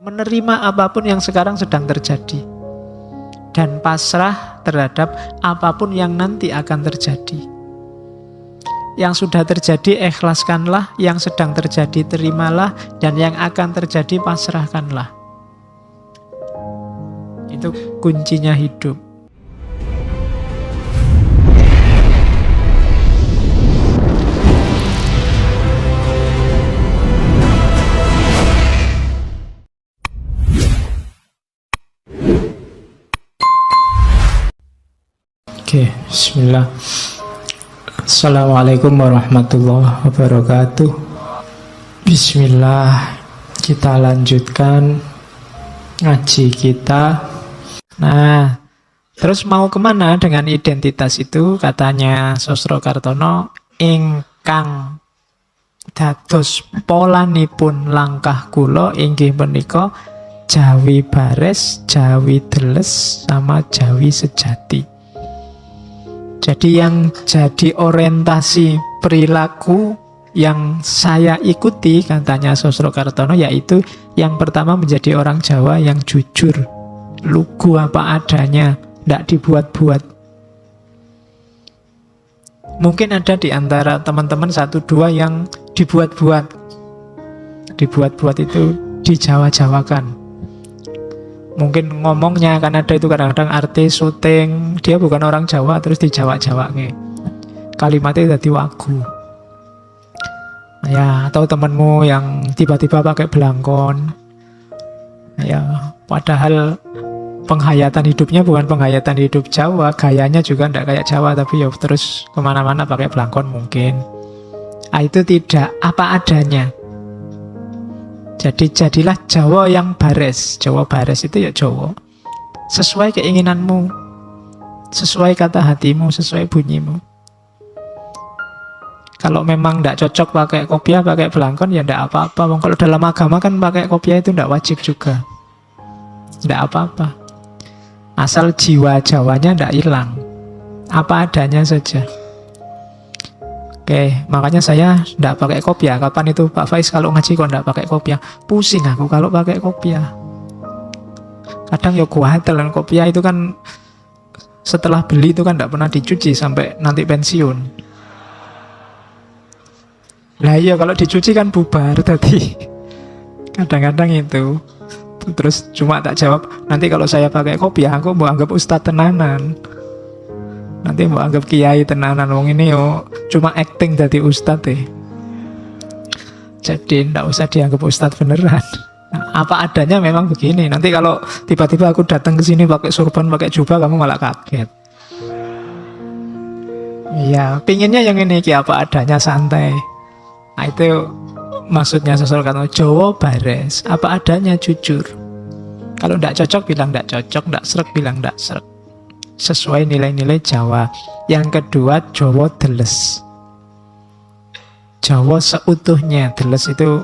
menerima apapun yang sekarang sedang terjadi, dan pasrah terhadap apapun yang nanti akan terjadi. Yang sudah terjadi ikhlaskanlah, yang sedang terjadi terimalah, dan yang akan terjadi pasrahkanlah. Itu kuncinya hidup. Oke, bismillah. Assalamualaikum warahmatullahi wabarakatuh. Bismillah. Kita lanjutkan ngaji kita. Nah, terus mau kemana dengan identitas itu? Katanya Sosrokartono, ingkang dados polanipun langkah kula inggih menika jawi bares, jawi deles, sama jawi sejati. Jadi yang jadi orientasi perilaku yang saya ikuti, katanya Sosrokartono, yaitu yang pertama menjadi orang Jawa yang jujur, lugu apa adanya, tidak dibuat-buat. Mungkin ada di antara teman-teman satu dua yang dibuat-buat. Dibuat-buat itu dijawa-jawakan. Mungkin ngomongnya, kan ada itu kadang-kadang artis syuting, dia bukan orang Jawa terus dijawak-jawaknya, kalimatnya jadi wagu. Ya, atau temenmu yang tiba-tiba pakai belangkon, ya padahal penghayatan hidupnya bukan penghayatan hidup Jawa, gayanya juga tidak kayak Jawa, tapi ya terus kemana-mana pakai belangkon mungkin. Itu tidak apa adanya. Jadi jadilah Jawa yang bares. Jawa bares itu ya Jawa sesuai keinginanmu, sesuai kata hatimu, sesuai bunyimu. Kalau memang tidak cocok pakai kopiah, pakai belangkon, ya tidak apa-apa. Kalau dalam agama kan pakai kopiah itu tidak wajib juga, tidak apa-apa. Asal jiwa Jawanya tidak hilang, apa adanya saja. Oke, makanya saya tidak pakai kopiah. Kapan itu Pak Faiz kalau ngaji kok tidak pakai kopiah? Pusing aku kalau pakai kopiah. Kadang ya kuatel, kopiah itu kan setelah beli itu kan tidak pernah dicuci sampai nanti pensiun. Lah iya, kalau dicuci kan bubar tadi. Kadang-kadang itu. Terus cuma tak jawab, nanti kalau saya pakai kopiah aku mau anggap ustadz tenanan. Nanti mau anggap kiai tenanan, wong ini yo cuma acting jadi ustadz deh. Jadi ndak usah dianggap ustadz beneran. Nah, apa adanya memang begini. Nanti kalau tiba-tiba aku datang ke sini pakai surban, pakai jubah, kamu malah kaget. Iya, pinginnya yang ini apa adanya, santai. Nah, itu maksudnya Sosrokartono, Jawa bares, apa adanya, jujur. Kalau ndak cocok bilang ndak cocok, ndak srek bilang ndak srek. Sesuai nilai-nilai Jawa. Yang kedua, Jawa deles. Jawa seutuhnya. Deles itu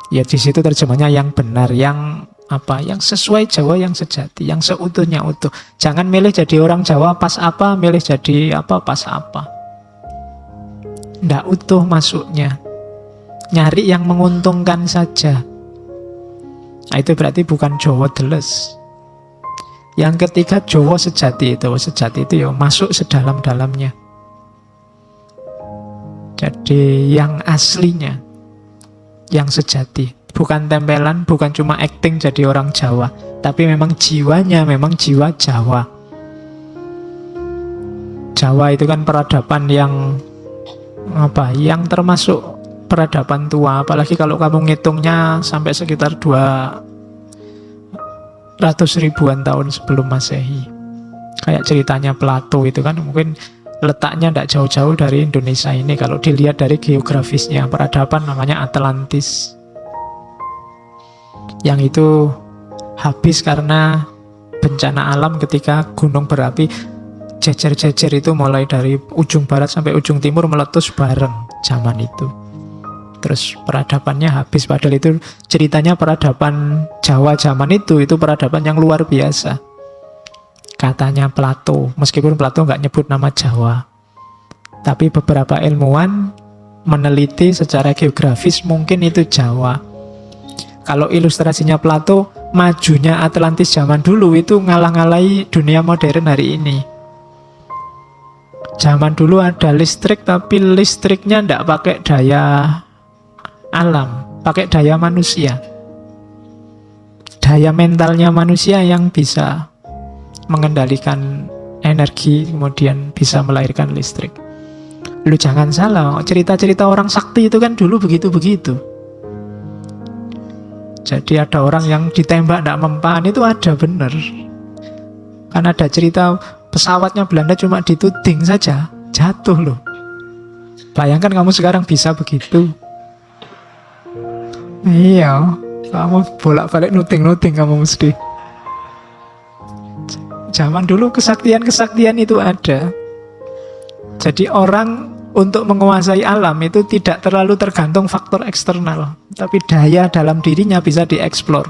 ya di situ terjemahnya yang benar, yang apa? Yang sesuai Jawa, yang sejati, yang seutuhnya utuh. Jangan milih jadi orang Jawa pas apa, milih jadi apa pas apa. Ndak utuh masuknya. Nyari yang menguntungkan saja. Nah, itu berarti bukan Jawa deles. Yang ketiga, Jawa sejati itu. Sejati itu ya masuk sedalam-dalamnya. Jadi yang aslinya, yang sejati. Bukan tempelan, bukan cuma acting jadi orang Jawa, tapi memang jiwanya, memang jiwa Jawa. Jawa itu kan peradaban yang apa? Yang termasuk peradaban tua. Apalagi kalau kamu ngitungnya sampai sekitar 200 ribuan tahun sebelum Masehi. Kayak ceritanya Plato itu kan mungkin letaknya tidak jauh-jauh dari Indonesia ini. Kalau dilihat dari geografisnya, peradaban namanya Atlantis. Yang itu habis karena bencana alam ketika gunung berapi jejer-jejer itu mulai dari ujung barat sampai ujung timur meletus bareng zaman itu. Terus peradabannya habis, padahal itu ceritanya peradaban Jawa zaman itu peradaban yang luar biasa. Katanya Plato, meskipun Plato nggak nyebut nama Jawa. Tapi beberapa ilmuwan meneliti secara geografis mungkin itu Jawa. Kalau ilustrasinya Plato, majunya Atlantis zaman dulu itu ngalah-ngalahi dunia modern hari ini. Zaman dulu ada listrik, tapi listriknya tidak pakai daya alam, pakai daya manusia. Daya mentalnya manusia yang bisa mengendalikan energi, kemudian bisa melahirkan listrik. Lu jangan salah, cerita-cerita orang sakti itu kan dulu begitu-begitu. Jadi ada orang yang ditembak tidak mempan, itu ada bener. Kan ada cerita pesawatnya Belanda cuma dituding saja, jatuh loh. Bayangkan kamu sekarang bisa begitu. Iya, kamu bolak-balik nuting-nuting kamu mesti. Zaman dulu kesaktian-kesaktian itu ada. Jadi orang untuk menguasai alam itu tidak terlalu tergantung faktor eksternal, tapi daya dalam dirinya bisa dieksplor.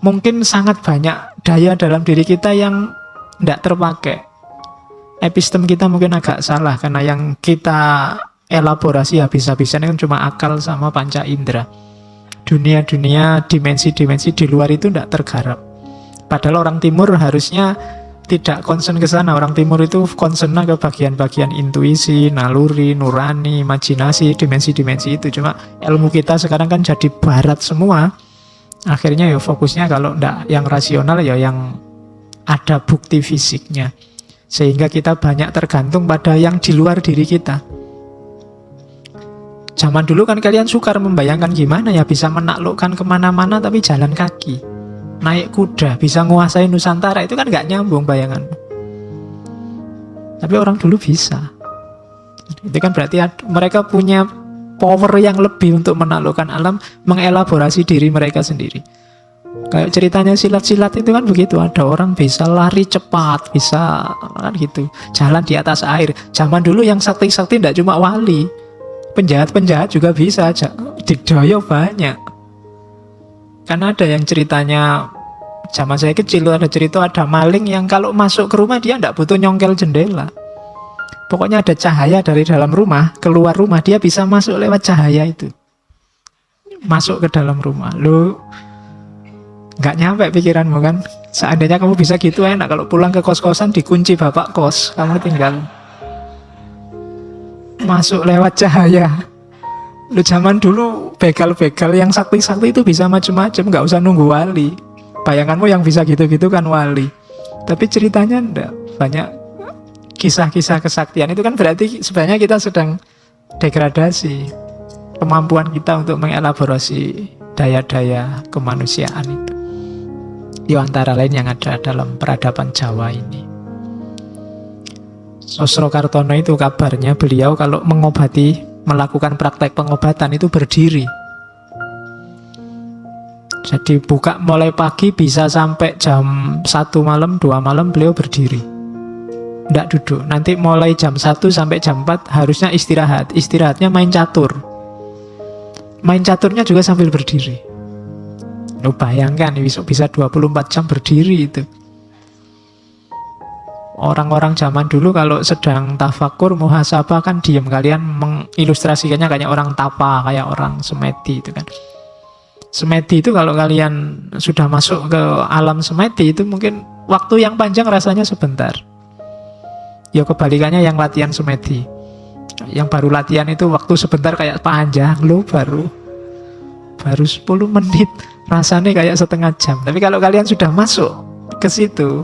Mungkin sangat banyak daya dalam diri kita yang tidak terpakai. Epistem kita mungkin agak salah, karena yang kita elaborasi habis-habisan kan cuma akal sama panca indera. Dunia-dunia, dimensi-dimensi di luar itu tidak tergarap. Padahal orang timur harusnya tidak concern ke sana. Orang timur itu concern ke bagian-bagian intuisi, naluri, nurani, imajinasi, dimensi-dimensi itu. Cuma ilmu kita sekarang kan jadi barat semua. Akhirnya ya fokusnya kalau enggak yang rasional ya yang ada bukti fisiknya. Sehingga kita banyak tergantung pada yang di luar diri kita. Zaman dulu kan kalian sukar membayangkan gimana ya bisa menaklukkan kemana-mana tapi jalan kaki. Naik kuda, bisa nguasai Nusantara, itu kan gak nyambung bayanganmu. Tapi orang dulu bisa. Itu kan berarti mereka punya power yang lebih untuk menaklukkan alam, mengelaborasi diri mereka sendiri. Kayak ceritanya silat-silat itu kan begitu. Ada orang bisa lari cepat, bisa kan gitu, jalan di atas air. Zaman dulu yang sakti-sakti tidak cuma wali, penjahat-penjahat juga bisa aja. Didaya banyak. Karena ada yang ceritanya, zaman saya kecil ada cerita ada maling yang kalau masuk ke rumah dia tidak butuh nyongkel jendela. Pokoknya ada cahaya dari dalam rumah, keluar rumah dia bisa masuk lewat cahaya itu. Masuk ke dalam rumah. Lu nggak nyampe pikiranmu kan? Seandainya kamu bisa gitu enak, kalau pulang ke kos-kosan dikunci bapak kos, kamu tinggal masuk lewat cahaya. Lu zaman dulu begal-begal yang sakti-sakti itu bisa macam-macam, nggak usah nunggu wali. Bayanganmu yang bisa gitu-gitu kan wali. Tapi ceritanya enggak. Banyak kisah-kisah kesaktian itu kan berarti sebenarnya kita sedang degradasi kemampuan kita untuk mengelaborasi daya-daya kemanusiaan itu. Di antara lain yang ada dalam peradaban Jawa ini. Sosro Kartono itu kabarnya beliau kalau melakukan praktek pengobatan itu berdiri. Jadi buka mulai pagi bisa sampai jam 1 malam, 2 malam beliau berdiri. Tidak duduk. Nanti mulai jam 1 sampai jam 4 harusnya istirahat. Istirahatnya main catur. Main caturnya juga sambil berdiri. Lu bayangkan bisa 24 jam berdiri itu. Orang-orang zaman dulu kalau sedang tafakur, muhasabah kan diam. Kalian mengilustrasikannya kayak orang tapa, kayak orang semedi itu kan. Semedi itu kalau kalian sudah masuk ke alam semedi itu mungkin waktu yang panjang rasanya sebentar. Ya kebalikannya yang latihan semedi. Yang baru latihan itu waktu sebentar kayak panjang, lo baru 10 menit rasanya kayak setengah jam. Tapi kalau kalian sudah masuk ke situ,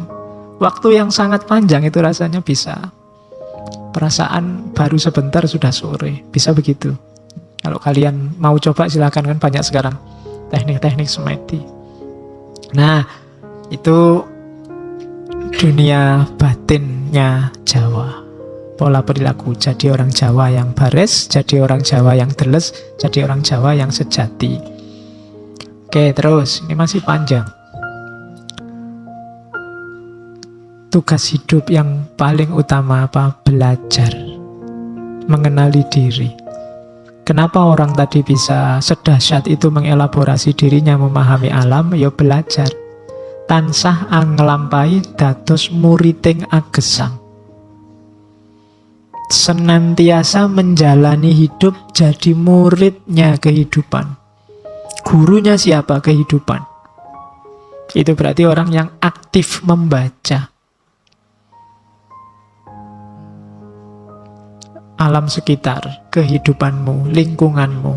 waktu yang sangat panjang itu rasanya bisa. Perasaan baru sebentar sudah sore. Bisa begitu. Kalau kalian mau coba silakan, kan banyak sekarang teknik-teknik semedi. Nah, itu dunia batinnya Jawa. Pola perilaku. Jadi orang Jawa yang bares, jadi orang Jawa yang deles, jadi orang Jawa yang sejati. Oke, terus. Ini masih panjang. Tugas hidup yang paling utama apa? Belajar. Mengenali diri. Kenapa orang tadi bisa sedahsyat itu mengelaborasi dirinya, memahami alam? Ya belajar. Tansah anglampai dados muriting agesang. Senantiasa menjalani hidup jadi muridnya kehidupan. Gurunya siapa? Kehidupan. Itu berarti orang yang aktif membaca alam sekitar, kehidupanmu, lingkunganmu.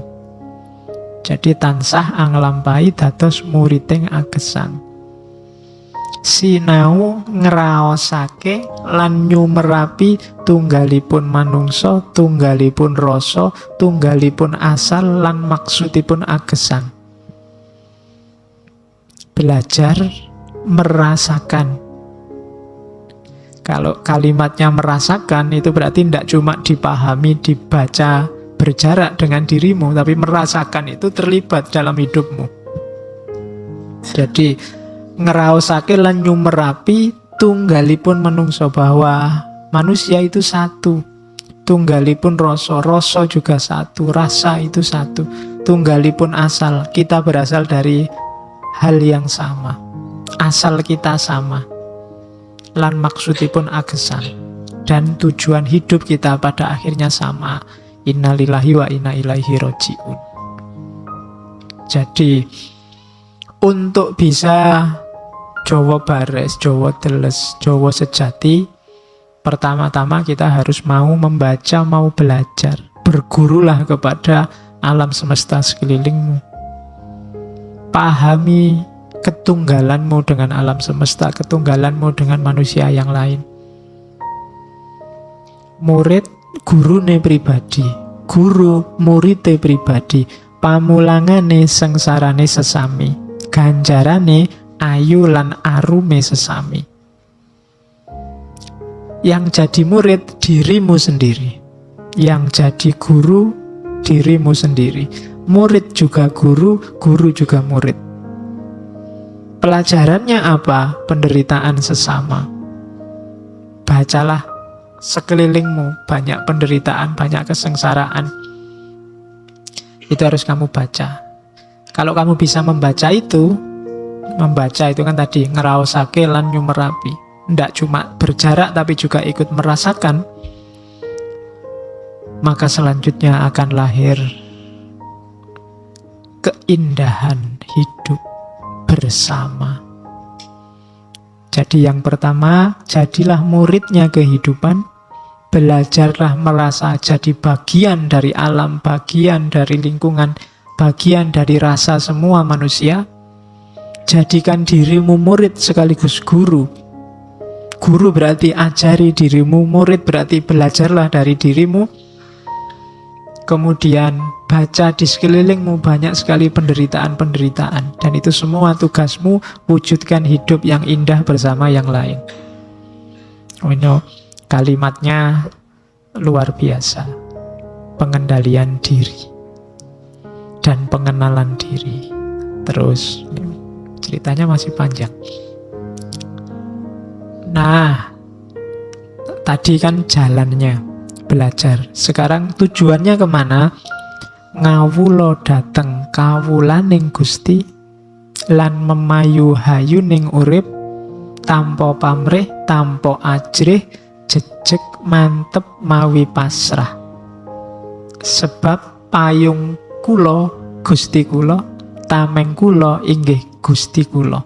Jadi tansah anglampahi dados muriding agesang. Sinau ngraosake lan nyumerapi tunggalipun manungsa, tunggalipun rasa, tunggalipun asal lan maksudipun agesang. Belajar merasakan. Kalau kalimatnya merasakan itu berarti tidak cuma dipahami, dibaca, berjarak dengan dirimu, tapi merasakan itu terlibat dalam hidupmu. Jadi ngeraosake lan nyumerapi tunggalipun manungsa, bahwa manusia itu satu. Tunggalipun rasa, rasa juga satu, rasa itu satu. Tunggalipun asal, kita berasal dari hal yang sama. Asal kita sama. Lan maksudipun agesang, dan tujuan hidup kita pada akhirnya sama. Innalillahi wa inna ilaihi raji'un. Jadi untuk bisa Jawa bares, Jawa teles, Jawa sejati, pertama-tama kita harus mau membaca, mau belajar. Bergurulah kepada alam semesta sekelilingmu. Pahami ketunggalanmu dengan alam semesta, ketunggalanmu dengan manusia yang lain. Murid gurune pribadi, guru murite pribadi, pamulangane sengsarane sesami, ganjarane ayu lan arume sesami. Yang jadi murid dirimu sendiri, yang jadi guru dirimu sendiri. Murid juga guru, guru juga murid. Pelajarannya apa? Penderitaan sesama. Bacalah sekelilingmu, banyak penderitaan, banyak kesengsaraan. Itu harus kamu baca. Kalau kamu bisa membaca itu kan tadi ngeraosake lan nyumerapi. Tidak cuma berjarak tapi juga ikut merasakan. Maka selanjutnya akan lahir keindahan hidup bersama. Jadi yang pertama, jadilah muridnya kehidupan. Belajarlah merasa jadi bagian dari alam, bagian dari lingkungan, bagian dari rasa semua manusia. Jadikan dirimu murid sekaligus guru. Guru berarti ajari dirimu, murid berarti belajarlah dari dirimu. Kemudian baca di sekelilingmu banyak sekali penderitaan-penderitaan. Dan itu semua tugasmu, wujudkan hidup yang indah bersama yang lain. Kalimatnya luar biasa. Pengendalian diri dan pengenalan diri. Terus ceritanya masih panjang. Nah, tadi kan jalannya belajar. Sekarang tujuannya kemana? Ngawula dateng kawulaning Gusti lan memayu hayuning urip tanpa pamrih, tanpa ajrih, jejeg mantep mawi pasrah. Sebab payung kula Gusti kula, tameng kula inggih Gusti kula.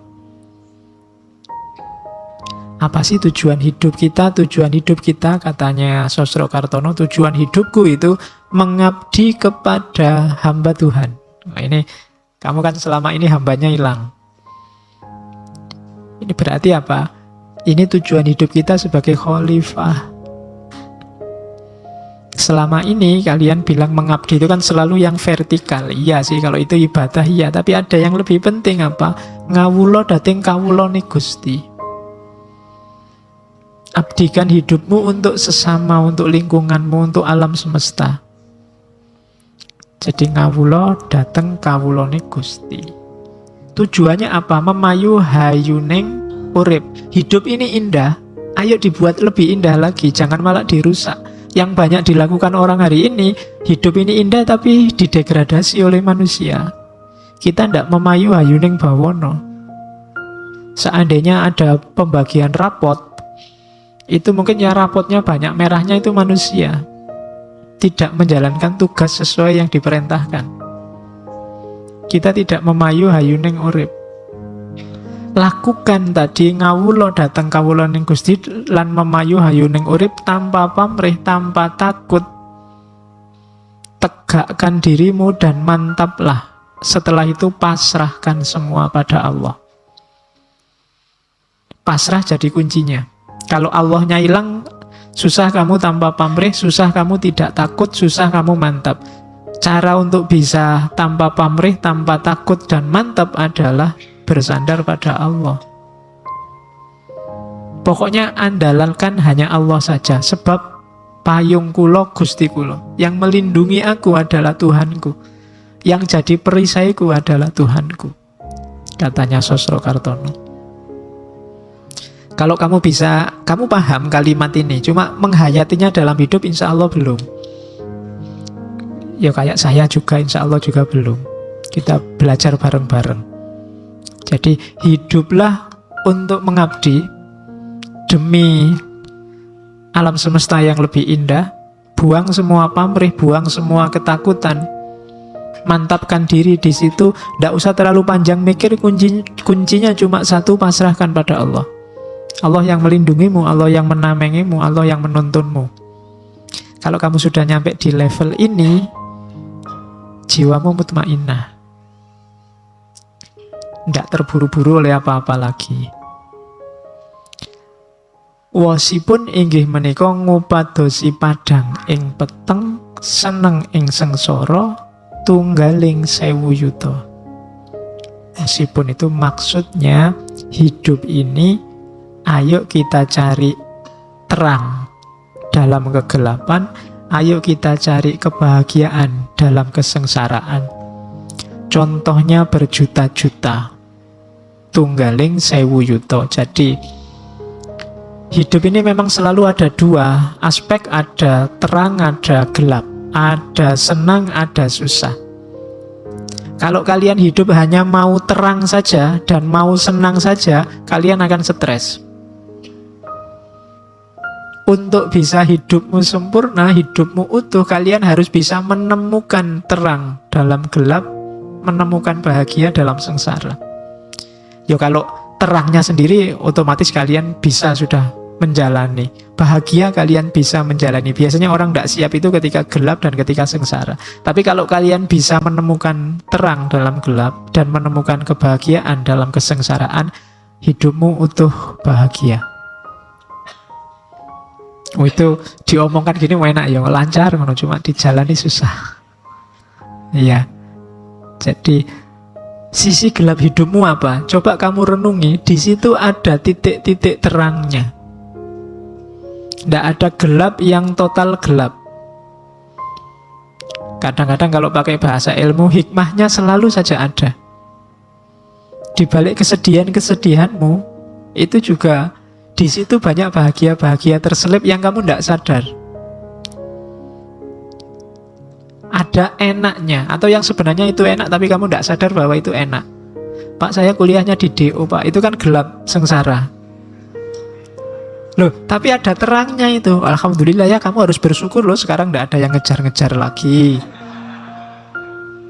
Apa sih tujuan hidup kita? Tujuan hidup kita, katanya Sosrokartono, tujuan hidupku itu mengabdi kepada hamba Tuhan. Nah ini, kamu kan selama ini hambanya hilang. Ini berarti apa? Ini tujuan hidup kita sebagai khalifah. Selama ini kalian bilang mengabdi itu kan selalu yang vertikal. Iya sih, kalau itu ibadah iya. Tapi ada yang lebih penting apa? Ngawula dateng kawulane Gusti. Abdikan hidupmu untuk sesama, untuk lingkunganmu, untuk alam semesta. Jadi ngawula dateng kawulane Gusti. Tujuannya apa? Memayu hayuning urip. Hidup ini indah, ayo dibuat lebih indah lagi, jangan malah dirusak. Yang banyak dilakukan orang hari ini, hidup ini indah tapi didegradasi oleh manusia. Kita tidak memayu hayuning bawono. Seandainya ada pembagian rapot, itu mungkin ya rapotnya banyak merahnya itu manusia. Tidak menjalankan tugas sesuai yang diperintahkan. Kita tidak memayu hayuning urip. Lakukan tadi ngawula dateng kawula ning Gusti lan memayu hayuning urip tanpa pamrih, tanpa takut. Tegakkan dirimu dan mantaplah. Setelah itu pasrahkan semua pada Allah. Pasrah jadi kuncinya. Kalau Allahnya hilang, susah kamu tanpa pamrih, susah kamu tidak takut, susah kamu mantap. Cara untuk bisa tanpa pamrih, tanpa takut dan mantap adalah bersandar pada Allah. Pokoknya andalkan hanya Allah saja. Sebab payung kulo Gusti kulo, yang melindungi aku adalah Tuhanku, yang jadi perisaiku adalah Tuhanku, katanya Sosro Kartono. Kalau kamu bisa, kamu paham kalimat ini, cuma menghayatinya dalam hidup insya Allah belum. Ya kayak saya juga insya Allah juga belum. Kita belajar bareng-bareng. Jadi hiduplah untuk mengabdi demi alam semesta yang lebih indah. Buang semua pamrih, buang semua ketakutan. Mantapkan diri di situ. Tidak usah terlalu panjang mikir, kuncinya cuma satu, pasrahkan pada Allah. Allah yang melindungimu, Allah yang menamengimu, Allah yang menuntunmu. Kalau kamu sudah nyampe di level ini, jiwamu mutmainnah, tidak terburu-buru oleh apa-apa lagi. Wasipun inggih menika ngupadosi padang ing peteng, seneng ing sengsara, tunggaling sewu yuta. Wasipun itu maksudnya hidup ini, ayo kita cari terang dalam kegelapan. Ayo kita cari kebahagiaan dalam kesengsaraan. Contohnya berjuta-juta. Tunggaling sewu yuto. Jadi hidup ini memang selalu ada dua aspek, ada terang, ada gelap, ada senang, ada susah. Kalau kalian hidup hanya mau terang saja dan mau senang saja, kalian akan stres. Untuk bisa hidupmu sempurna, hidupmu utuh, kalian harus bisa menemukan terang dalam gelap, menemukan bahagia dalam sengsara. Ya kalau terangnya sendiri, otomatis kalian bisa sudah menjalani. Bahagia kalian bisa menjalani. Biasanya orang tidak siap itu ketika gelap dan ketika sengsara. Tapi kalau kalian bisa menemukan terang dalam gelap dan menemukan kebahagiaan dalam kesengsaraan, hidupmu utuh bahagia. Oh, itu diomongkan gini enak ya, lancar, cuma dijalani susah. Iya. Jadi sisi gelap hidupmu apa? Coba kamu renungi, di situ ada titik-titik terangnya. Tidak ada gelap yang total gelap. Kadang-kadang kalau pakai bahasa ilmu, hikmahnya selalu saja ada. Di balik kesedihan-kesedihanmu, itu juga di situ banyak bahagia-bahagia terselip yang kamu tidak sadar. Ada enaknya, atau yang sebenarnya itu enak tapi kamu tidak sadar bahwa itu enak. Pak, saya kuliahnya di DO, Pak. Itu kan gelap, sengsara. Loh, tapi ada terangnya itu. Alhamdulillah ya, kamu harus bersyukur loh. Sekarang tidak ada yang ngejar-ngejar lagi.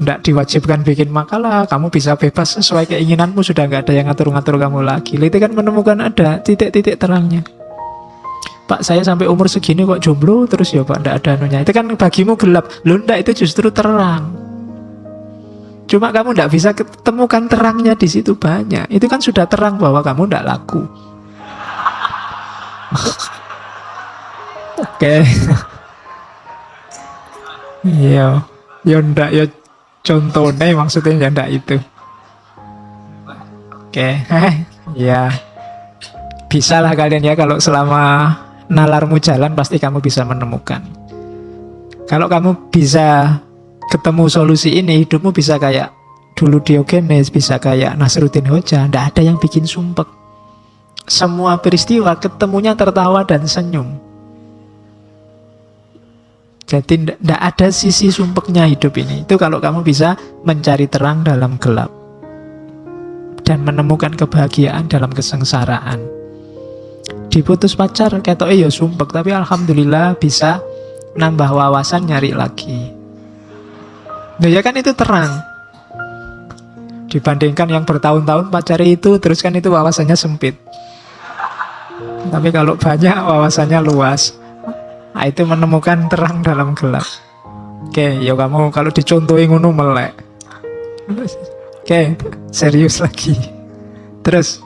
Tidak diwajibkan bikin makalah, kamu bisa bebas sesuai keinginanmu, sudah nggak ada yang ngatur-ngatur kamu lagi. Itu kan menemukan ada titik-titik terangnya. Pak, saya sampai umur segini kok jomblo terus ya Pak, tidak ada anunya. Itu kan bagimu gelap. Loh, enggak, itu justru terang. Cuma kamu tidak bisa ketemukan terangnya di situ banyak. Itu kan sudah terang bahwa kamu tidak laku. Oke. Iya, ya ndak ya. Contohnya maksudnya ya enggak itu. Oke, ya bisa lah kalian ya, kalau selama nalarmu jalan pasti kamu bisa menemukan. Kalau kamu bisa ketemu solusi ini, hidupmu bisa kayak dulu Diogenes, bisa kayak Nasruddin Hoja, enggak ada yang bikin sumpek. Semua peristiwa ketemunya tertawa dan senyum. Jadi tidak ada sisi sumpeknya hidup ini. Itu kalau kamu bisa mencari terang dalam gelap dan menemukan kebahagiaan dalam kesengsaraan. Diputus pacar, ketoke ya sumpek, tapi alhamdulillah bisa nambah wawasan, nyari lagi. Nah ya kan itu terang. Dibandingkan yang bertahun-tahun pacari itu, terus kan itu wawasannya sempit. Tapi kalau banyak wawasannya luas. Nah, itu menemukan terang dalam gelap. Oke, ya kamu kalau dicontohin ngono melek. Oke, serius lagi. Terus,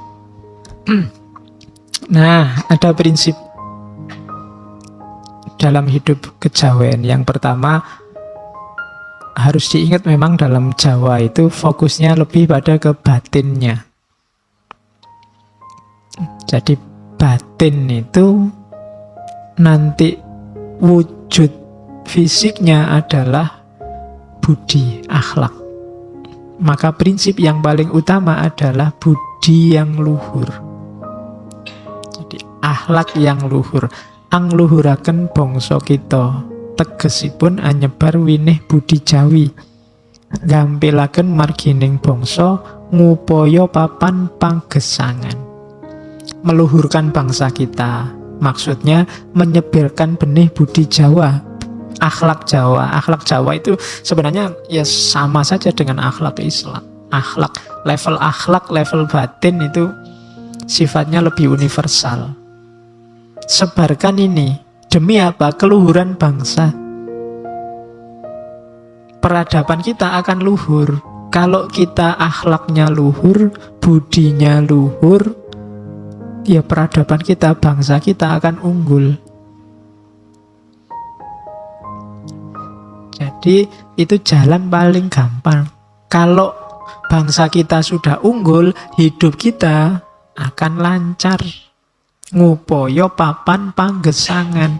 nah ada prinsip dalam hidup kejawen. Yang pertama, harus diingat memang dalam Jawa itu fokusnya lebih pada ke batinnya. Jadi batin itu nanti wujud fisiknya adalah budi, akhlak. Maka prinsip yang paling utama adalah budi yang luhur. Jadi akhlak yang luhur. Ang luhuraken bangsa kita, tegesipun anyebar winih budi Jawi. Gampilaken margining bangsa ngupaya papan panggesangan. Meluhurkan bangsa kita, maksudnya menyebarkan benih budi Jawa, akhlak Jawa. Akhlak Jawa itu sebenarnya ya sama saja dengan akhlak Islam. Level batin itu sifatnya lebih universal. Sebarkan ini demi apa? Keluhuran bangsa. Peradaban kita akan luhur kalau kita akhlaknya luhur, budinya luhur. Ya peradaban kita, bangsa kita akan unggul. Jadi itu jalan paling gampang. Kalau bangsa kita sudah unggul, hidup kita akan lancar. Ngupaya papan panggesangan.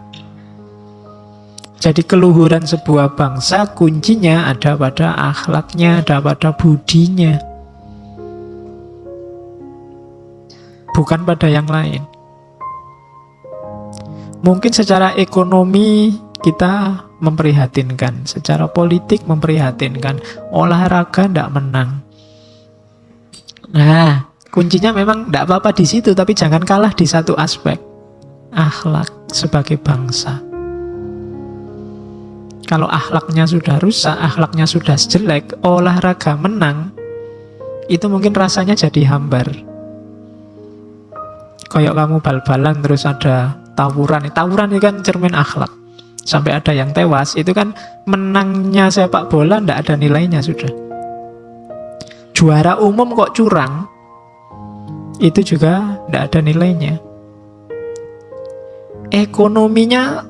Jadi keluhuran sebuah bangsa kuncinya ada pada akhlaknya, ada pada budinya. Bukan pada yang lain. Mungkin secara ekonomi kita memprihatinkan, secara politik memprihatinkan, olahraga tidak menang. Nah, kuncinya memang tidak apa-apa di situ, tapi jangan kalah di satu aspek, akhlak sebagai bangsa. Kalau akhlaknya sudah rusak, akhlaknya sudah jelek, olahraga menang, itu mungkin rasanya jadi hambar. Kayak kamu bal-balan terus ada tawuran. Tawuran itu kan cermin akhlak. Sampai ada yang tewas, itu kan menangnya sepak bola tidak ada nilainya sudah. Juara umum kok curang, itu juga tidak ada nilainya. Ekonominya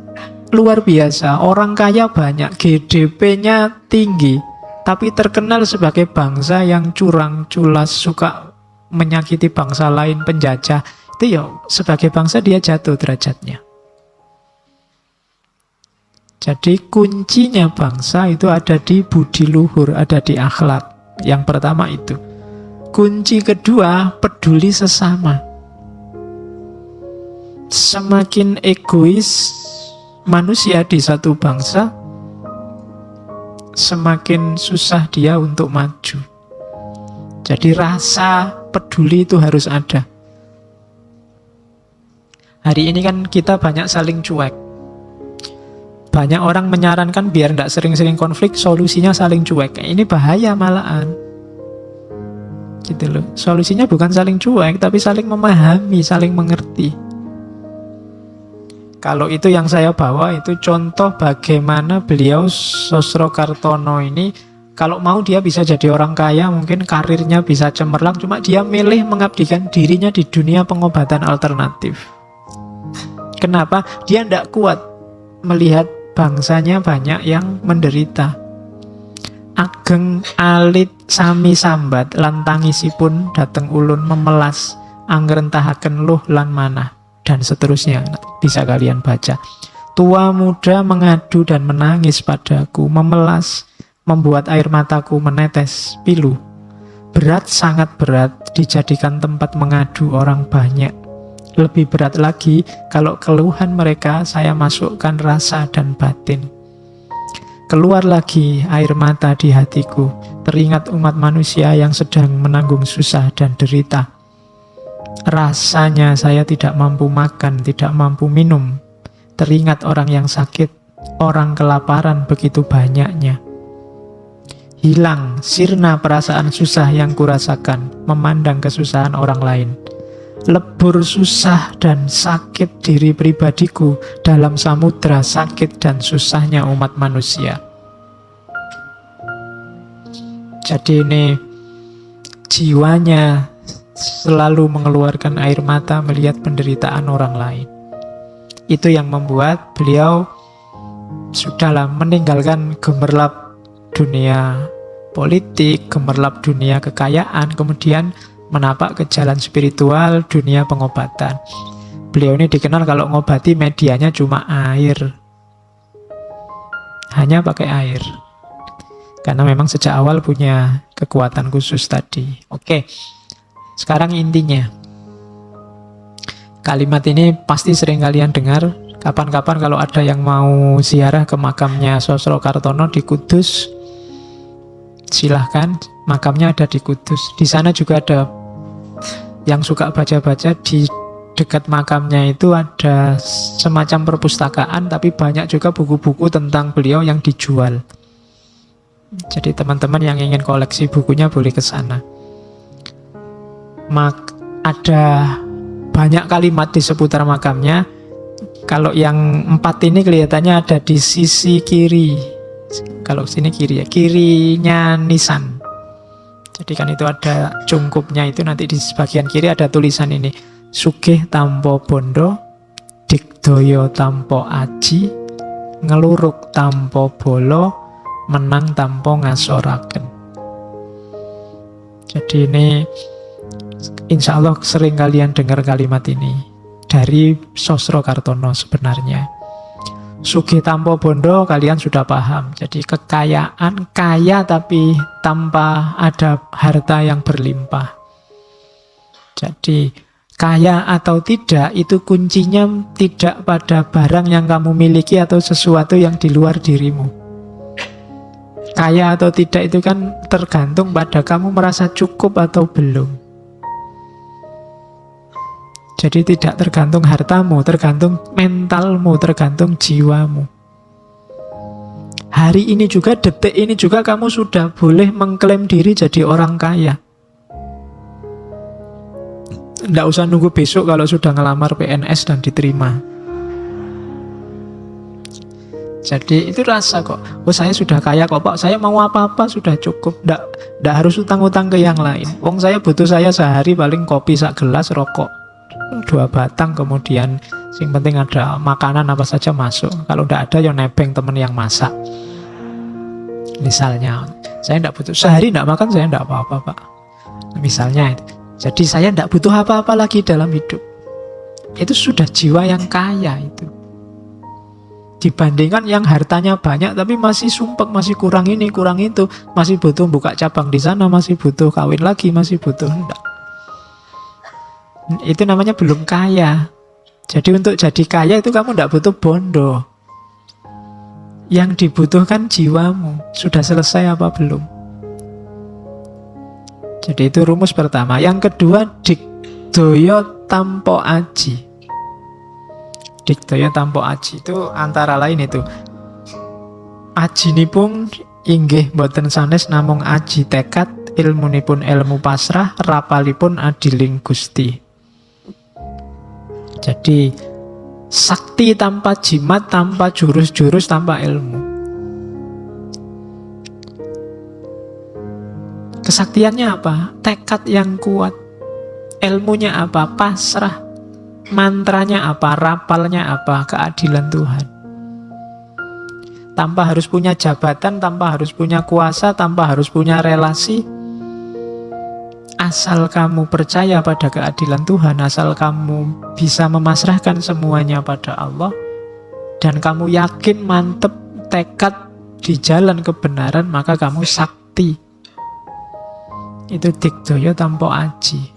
luar biasa, orang kaya banyak, GDP-nya tinggi, tapi terkenal sebagai bangsa yang curang, culas, suka menyakiti bangsa lain, penjajah. Itu ya sebagai bangsa dia jatuh derajatnya. Jadi kuncinya bangsa itu ada di budi luhur, ada di akhlak. Yang pertama itu. Kunci kedua, peduli sesama. Semakin egois manusia di satu bangsa, semakin susah dia untuk maju. Jadi rasa peduli itu harus ada. Hari ini kan kita banyak saling cuek. Banyak orang menyarankan biar tidak sering-sering konflik, solusinya saling cuek. Ini bahaya malahan. Gitu loh. Solusinya bukan saling cuek, tapi saling memahami, saling mengerti. Kalau itu yang saya bawa, itu contoh bagaimana beliau Sosrokartono ini, kalau mau dia bisa jadi orang kaya, mungkin karirnya bisa cemerlang, cuma dia milih mengabdikan dirinya di dunia pengobatan alternatif. Kenapa? Dia tidak kuat melihat bangsanya banyak yang menderita. Ageng alit sami sambat lantangisipun dateng ulun memelas angrentahaken luh lan manah, dan seterusnya. Bisa kalian baca. Tua muda mengadu dan menangis padaku, memelas, membuat air mataku menetes pilu. Berat, sangat berat dijadikan tempat mengadu orang banyak. Lebih berat lagi kalau keluhan mereka saya masukkan rasa dan batin. Keluar lagi air mata di hatiku, teringat umat manusia yang sedang menanggung susah dan derita. Rasanya saya tidak mampu makan, tidak mampu minum. Teringat orang yang sakit, orang kelaparan begitu banyaknya. hilang, sirna perasaan susah yang kurasakan, memandang kesusahan orang lain. Lebur susah dan sakit diri pribadiku dalam samudra sakit dan susahnya umat manusia. Jadi ini jiwanya selalu mengeluarkan air mata melihat penderitaan orang lain. Itu yang membuat beliau sudahlah meninggalkan gemerlap dunia politik, gemerlap dunia kekayaan, kemudian menapak ke jalan spiritual, dunia pengobatan. Beliau ini dikenal kalau ngobati medianya cuma air. Hanya pakai air. Karena memang sejak awal punya kekuatan khusus tadi. Oke, sekarang intinya. Kalimat ini pasti sering kalian dengar. Kapan-kapan kalau ada yang mau ziarah ke makamnya Sosro Kartono di Kudus, silahkan, makamnya ada di Kudus. Di sana juga ada yang suka baca-baca, di dekat makamnya itu ada semacam perpustakaan, tapi banyak juga buku-buku tentang beliau yang dijual. Jadi teman-teman yang ingin koleksi bukunya boleh ke sana. Ada banyak kalimat di seputar makamnya. Kalau yang 4 ini kelihatannya ada di sisi kiri. Kalau sini kiri ya, kirinya nisan. Jadi kan itu ada cungkupnya, itu nanti di bagian kiri ada tulisan ini. Sugih tampo bondo, digdoyo tampo aji, ngeluruk tampo bolo, menang tampo ngasoraken. Jadi ini insya Allah sering kalian dengar kalimat ini dari Sosro Kartono sebenarnya. Sugih tampo bondo kalian sudah paham. Jadi kekayaan, kaya tapi tanpa ada harta yang berlimpah. Jadi kaya atau tidak itu kuncinya tidak pada barang yang kamu miliki atau sesuatu yang di luar dirimu. Kaya atau tidak itu kan tergantung pada kamu merasa cukup atau belum. Jadi tidak tergantung hartamu, tergantung mentalmu, tergantung jiwamu. Hari ini juga, detik ini juga kamu sudah boleh mengklaim diri jadi orang kaya. Tidak usah nunggu besok kalau sudah ngelamar PNS dan diterima. Jadi itu rasa kok, oh saya sudah kaya kok Pak, saya mau apa-apa sudah cukup. Tidak harus utang-utang ke yang lain. Wong saya butuh saya sehari paling kopi sak gelas, rokok 2 batang, kemudian yang penting ada makanan apa saja masuk. Kalau tidak ada ya nebeng temen yang masak. Misalnya saya tidak butuh, sehari tidak makan saya tidak apa-apa Pak. Misalnya itu. Jadi saya tidak butuh apa-apa lagi dalam hidup. Itu sudah jiwa yang kaya itu. Dibandingkan yang hartanya banyak tapi masih sumpek, masih kurang ini, kurang itu, masih butuh buka cabang di sana, masih butuh kawin lagi, masih butuh enggak. Itu namanya belum kaya. Jadi untuk jadi kaya itu kamu tidak butuh bondo. Yang dibutuhkan jiwamu. Sudah selesai apa belum? Jadi itu rumus pertama. Yang kedua, digdoyo tampo aji. Digdoyo tampo aji itu antara lain itu, ajinipun inggih boten sanes namung aji tekad, ilmunipun ilmu pasrah, rapalipun adiling Gusti. Jadi sakti tanpa jimat, tanpa jurus-jurus, tanpa ilmu. Kesaktiannya apa? Tekad yang kuat. Ilmunya apa? Pasrah. Mantranya apa? Rapalnya apa? Keadilan Tuhan. Tanpa harus punya jabatan, tanpa harus punya kuasa, tanpa harus punya relasi. Asal kamu percaya pada keadilan Tuhan, asal kamu bisa memasrahkan semuanya pada Allah, dan kamu yakin, mantep, tekad di jalan kebenaran, maka kamu sakti. Itu digdoyo tampo aji.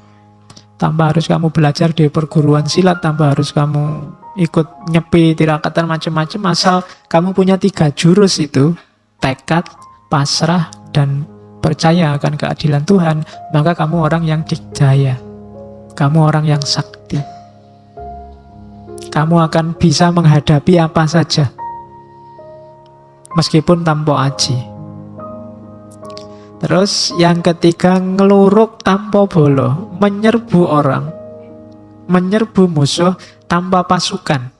Tanpa harus kamu belajar di perguruan silat, tanpa harus kamu ikut nyepi tirakatan macam-macam, asal kamu punya 3 jurus itu, tekad, pasrah, dan percaya akan keadilan Tuhan, maka kamu orang yang digdaya. Kamu orang yang sakti. Kamu akan bisa menghadapi apa saja, meskipun tanpa aji. Terus yang ketiga, ngeluruk tanpa bolo, menyerbu orang, menyerbu musuh tanpa pasukan.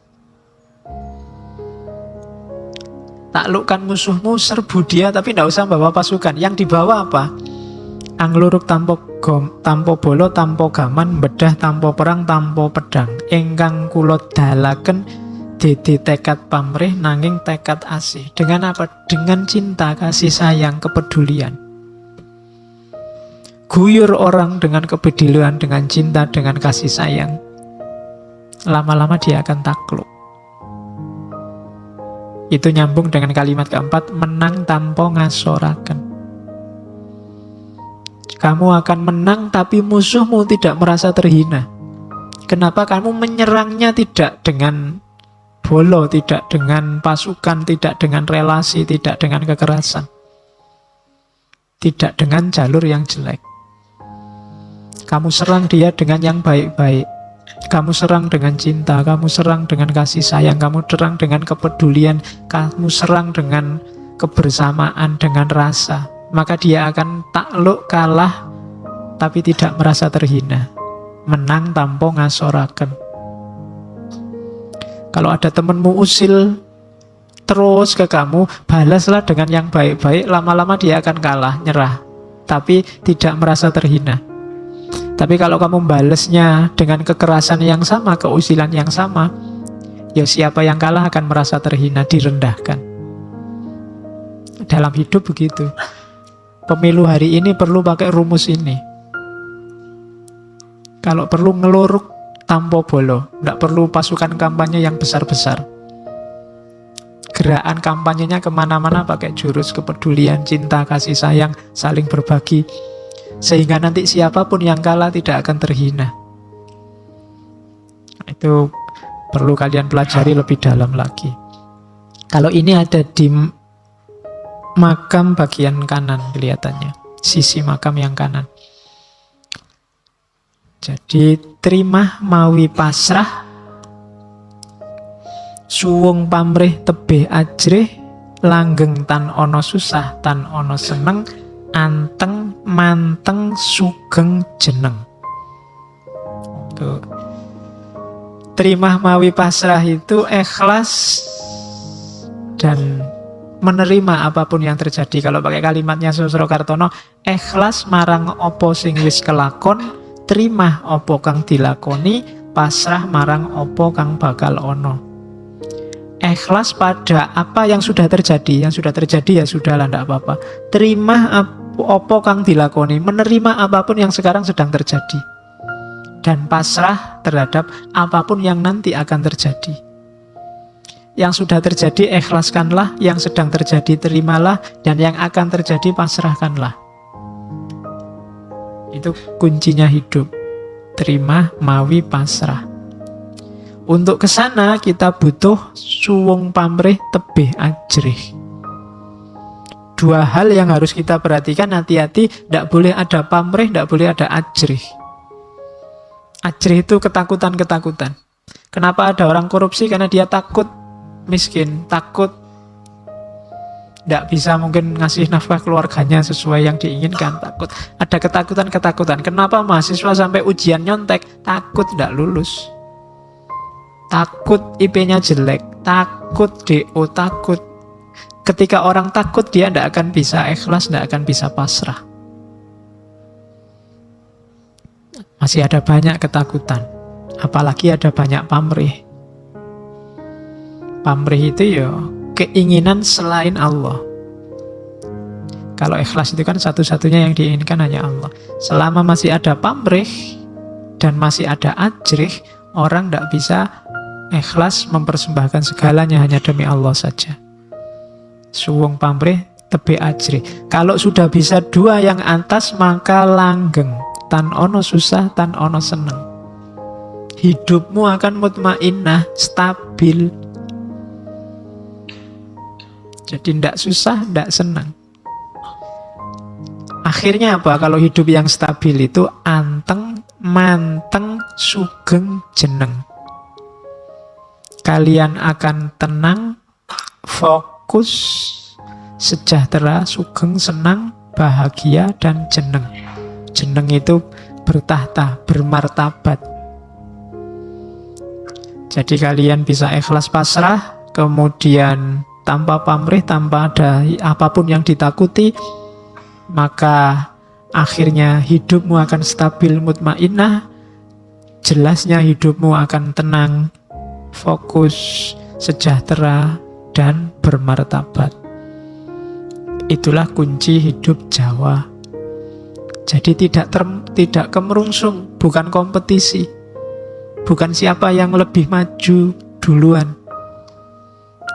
Taklukkan musuhmu, serbu dia, tapi tidak usah bawa pasukan. Yang dibawa apa? Angluruk tanpa bolo, tanpa gaman, bedah tanpa perang, tanpa pedang. Ingkang kula dalaken dadi tekad pamrih nanging tekad asih. Dengan apa? Dengan cinta, kasih sayang, kepedulian. Guyur orang dengan kepedulian, dengan cinta, dengan kasih sayang. Lama-lama dia akan takluk. Itu nyambung dengan kalimat keempat, menang tanpa ngasoraken. Kamu akan menang tapi musuhmu tidak merasa terhina. Kenapa? Kamu menyerangnya tidak dengan bolo, tidak dengan pasukan, tidak dengan relasi, tidak dengan kekerasan, tidak dengan jalur yang jelek. Kamu serang dia dengan yang baik-baik. Kamu serang dengan cinta, kamu serang dengan kasih sayang, kamu serang dengan kepedulian, kamu serang dengan kebersamaan, dengan rasa. Maka dia akan takluk, kalah, tapi tidak merasa terhina. Menang tanpa ngasoraken. Kalau ada temanmu usil terus ke kamu, balaslah dengan yang baik-baik. Lama-lama dia akan kalah, nyerah, tapi tidak merasa terhina. Tapi kalau kamu balasnya dengan kekerasan yang sama, keusilan yang sama, ya siapa yang kalah akan merasa terhina, direndahkan. Dalam hidup begitu. Pemilu hari ini perlu pakai rumus ini. Kalau perlu ngeluruk tanpa bolo, tidak perlu pasukan kampanye yang besar-besar. Gerakan kampanyenya kemana-mana pakai jurus kepedulian, cinta, kasih sayang, saling berbagi. Sehingga nanti siapapun yang kalah tidak akan terhina. Itu perlu kalian pelajari lebih dalam lagi. Kalau ini ada di makam bagian kanan kelihatannya, sisi makam yang kanan. Jadi terima mawi pasrah, suwung pamrih tebih ajrih, langgeng tan ono susah tan ono seneng, anteng manteng sugeng jeneng. Tuh. Terima mawi pasrah itu ikhlas dan menerima apapun yang terjadi. Kalau pakai kalimatnya Susro Kartono, ikhlas marang opo sing wis kelakon, terima opo kang dilakoni, pasrah marang opo kang bakal ono. Ikhlas pada apa yang sudah terjadi. Yang sudah terjadi ya sudah lah, tidak apa-apa. Terima opo kang dilakoni, menerima apapun yang sekarang sedang terjadi, dan pasrah terhadap apapun yang nanti akan terjadi. Yang sudah terjadi ikhlaskanlah, yang sedang terjadi terimalah, dan yang akan terjadi pasrahkanlah. Itu kuncinya hidup. Terima mawi pasrah. Untuk kesana kita butuh suwung pamrih tebih ajrih. Dua hal yang harus kita perhatikan, hati-hati, tidak boleh ada pamrih, tidak boleh ada ajrih. Ajrih itu ketakutan-ketakutan. Kenapa ada orang korupsi? Karena dia takut miskin, takut tidak bisa mungkin ngasih nafkah keluarganya sesuai yang diinginkan, takut. Ada ketakutan-ketakutan. Kenapa mahasiswa sampai ujian nyontek? Takut tidak lulus. Takut IP-nya jelek, takut DO, takut. Ketika orang takut, dia tidak akan bisa ikhlas, tidak akan bisa pasrah. Masih ada banyak ketakutan. Apalagi ada banyak pamrih. Pamrih itu ya keinginan selain Allah. Kalau ikhlas itu kan satu-satunya yang diinginkan hanya Allah. Selama masih ada pamrih dan masih ada ajrih, orang tidak bisa ikhlas mempersembahkan segalanya hanya demi Allah saja. Suwung pamrih tebih ajrih. Kalau sudah bisa dua yang atas, maka langgeng, tan ono susah, tan ono seneng. Hidupmu akan mutmainnah, stabil. Jadi tidak susah, tidak senang. Akhirnya apa? Kalau hidup yang stabil itu anteng, manteng, sugeng, jeneng. Kalian akan tenang, fokus, sejahtera, sugeng, senang, bahagia, dan jeneng. Jeneng itu bertahta, bermartabat. Jadi kalian bisa ikhlas pasrah, kemudian tanpa pamrih, tanpa ada apapun yang ditakuti, maka akhirnya hidupmu akan stabil, mutmainnah, jelasnya hidupmu akan tenang, fokus, sejahtera, dan bermartabat. Itulah kunci hidup Jawa. Jadi tidak kemerungsung, bukan kompetisi, bukan siapa yang lebih maju duluan,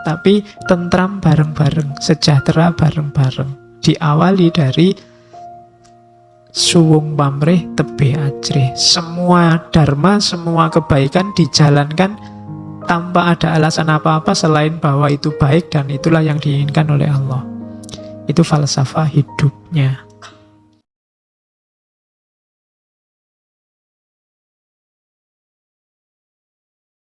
tapi tentram bareng-bareng, sejahtera bareng-bareng. Diawali dari suwung pamrih tebih ajrih. Semua dharma, semua kebaikan dijalankan tanpa ada alasan apa-apa selain bahwa itu baik dan itulah yang diinginkan oleh Allah. Itu falsafah hidupnya.